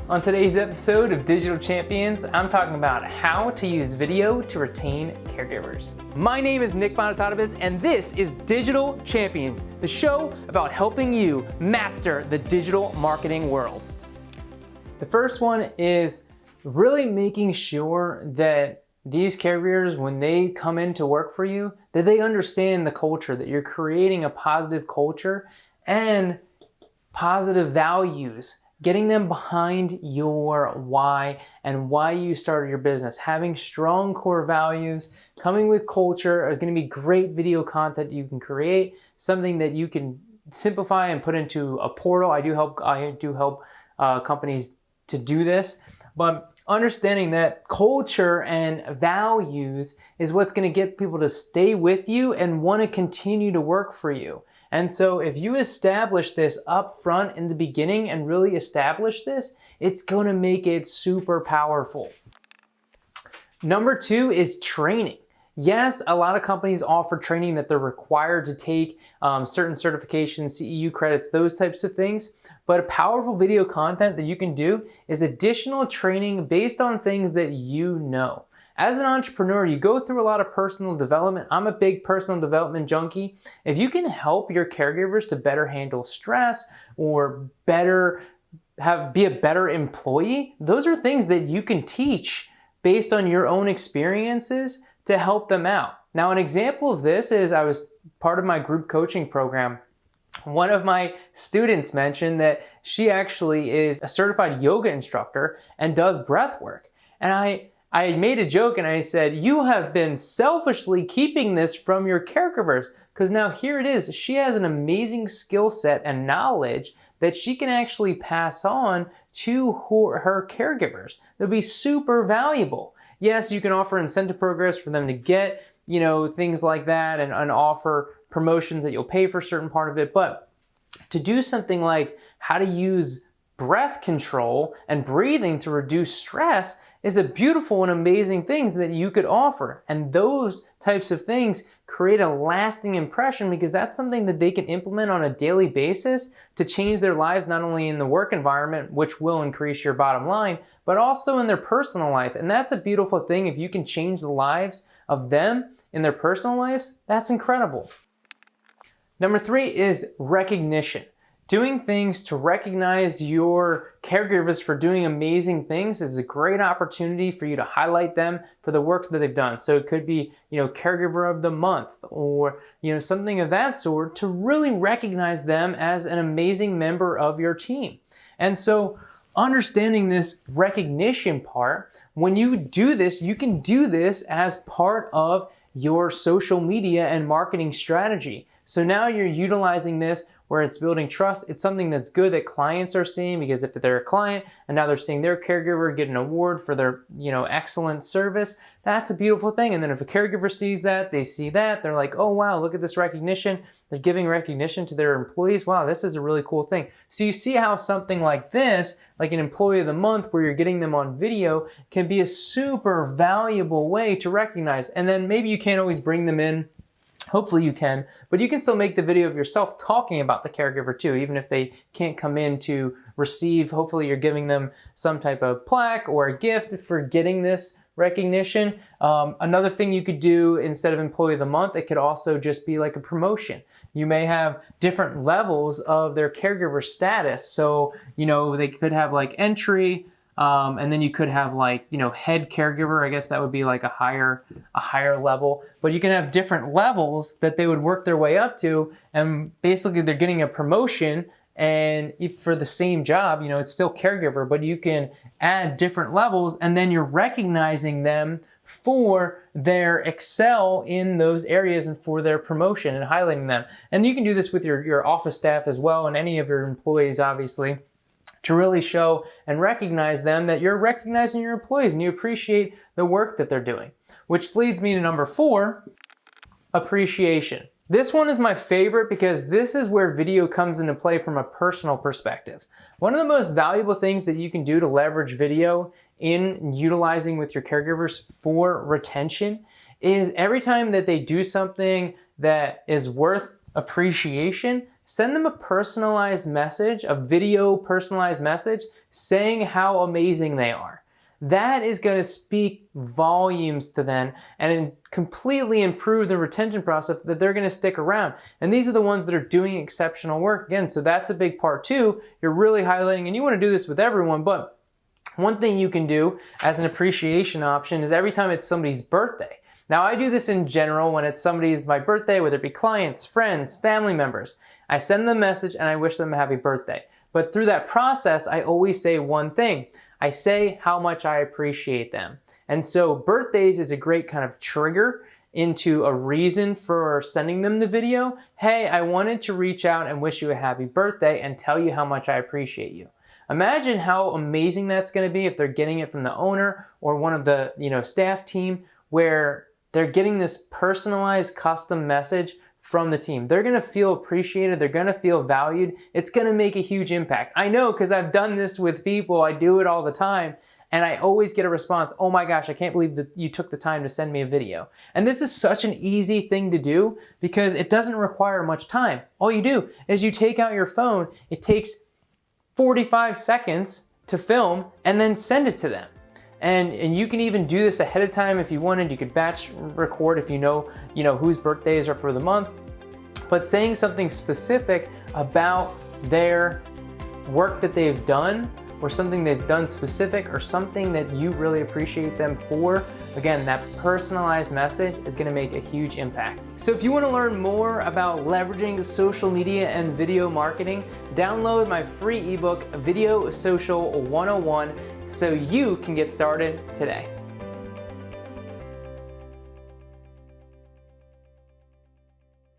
On today's episode of Digital Champions, I'm talking about how to use video to retain caregivers. My name is Nick Bonatadabas, and this is Digital Champions, the show about helping you master the digital marketing world. The first one is really making sure that these caregivers, when they come in to work for you, that they understand the culture, that you're creating a positive culture and positive values, getting them behind your why and why you started your business. Having strong core values, coming with culture is going to be great video content you can create, something that you can simplify and put into a portal. I do help companies to do this, but understanding that culture and values is what's going to get people to stay with you and want to continue to work for you. And so if you establish this up front in the beginning and really establish this, it's going to make it super powerful. Number two is training. Yes, a lot of companies offer training that they're required to take, certain certifications, CEU credits, those types of things. But a powerful video content that you can do is additional training based on things that you know. As an entrepreneur, you go through a lot of personal development. I'm a big personal development junkie. If you can help your caregivers to better handle stress or be a better employee, those are things that you can teach based on your own experiences to help them out. Now, an example of this is I was part of my group coaching program. One of my students mentioned that she actually is a certified yoga instructor and does breath work. And I made a joke and I said, you have been selfishly keeping this from your caregivers, because now here it is. She has an amazing skill set and knowledge that she can actually pass on to her caregivers. They'll be super valuable. Yes, you can offer incentive programs for them to get, things like that and offer promotions that you'll pay for a certain part of it. But to do something like how to use breath control and breathing to reduce stress is a beautiful and amazing thing that you could offer. And those types of things create a lasting impression because that's something that they can implement on a daily basis to change their lives, not only in the work environment, which will increase your bottom line, but also in their personal life. And that's a beautiful thing. If you can change the lives of them in their personal lives, that's incredible. Number three is recognition. Doing things to recognize your caregivers for doing amazing things is a great opportunity for you to highlight them for the work that they've done. So it could be, caregiver of the month or, something of that sort to really recognize them as an amazing member of your team. And so understanding this recognition part, when you do this, you can do this as part of your social media and marketing strategy. So now you're utilizing this where it's building trust. It's something that's good that clients are seeing, because if they're a client and now they're seeing their caregiver get an award for their, excellent service, that's a beautiful thing. And then if a caregiver sees that, they see that, they're like, oh wow, look at this recognition. They're giving recognition to their employees. Wow, this is a really cool thing. So you see how something like this, like an employee of the month where you're getting them on video, can be a super valuable way to recognize. And then maybe you can't always bring them in. Hopefully you can, but you can still make the video of yourself talking about the caregiver too, even if they can't come in to receive. Hopefully you're giving them some type of plaque or a gift for getting this recognition. Another thing you could do instead of employee of the month, it could also just be like a promotion. You may have different levels of their caregiver status. So, they could have like entry, and then you could have like, head caregiver. I guess that would be like a higher level, but you can have different levels that they would work their way up to. And basically they're getting a promotion, and for the same job, it's still caregiver, but you can add different levels, and then you're recognizing them for their excel in those areas and for their promotion and highlighting them. And you can do this with your office staff as well, and any of your employees, obviously, to really show and recognize them that you're recognizing your employees and you appreciate the work that they're doing. Which leads me to number 4, appreciation. This one is my favorite because this is where video comes into play from a personal perspective. One of the most valuable things that you can do to leverage video in utilizing with your caregivers for retention is every time that they do something that is worth appreciation, send them a personalized message, a video personalized message saying how amazing they are. That is going to speak volumes to them and completely improve the retention process that they're going to stick around. And these are the ones that are doing exceptional work. Again, so that's a big part too. You're really highlighting, and you want to do this with everyone, but one thing you can do as an appreciation option is every time it's somebody's birthday. Now I do this in general when it's my birthday, whether it be clients, friends, family members. I send them a message and I wish them a happy birthday. But through that process, I always say one thing. I say how much I appreciate them. And so birthdays is a great kind of trigger into a reason for sending them the video. Hey, I wanted to reach out and wish you a happy birthday and tell you how much I appreciate you. Imagine how amazing that's going to be if they're getting it from the owner or one of the staff team, where they're getting this personalized custom message from the team. They're gonna feel appreciated, they're gonna feel valued. It's gonna make a huge impact. I know, because I've done this with people, I do it all the time, and I always get a response, oh my gosh, I can't believe that you took the time to send me a video. And this is such an easy thing to do because it doesn't require much time. All you do is you take out your phone, it takes 45 seconds to film, and then send it to them. And you can even do this ahead of time if you wanted. You could batch record if you know whose birthdays are for the month. But saying something specific about their work that they've done, or something they've done specific, or something that you really appreciate them for, again, that personalized message is gonna make a huge impact. So if you wanna learn more about leveraging social media and video marketing, download my free ebook, Video Social 101, so you can get started today.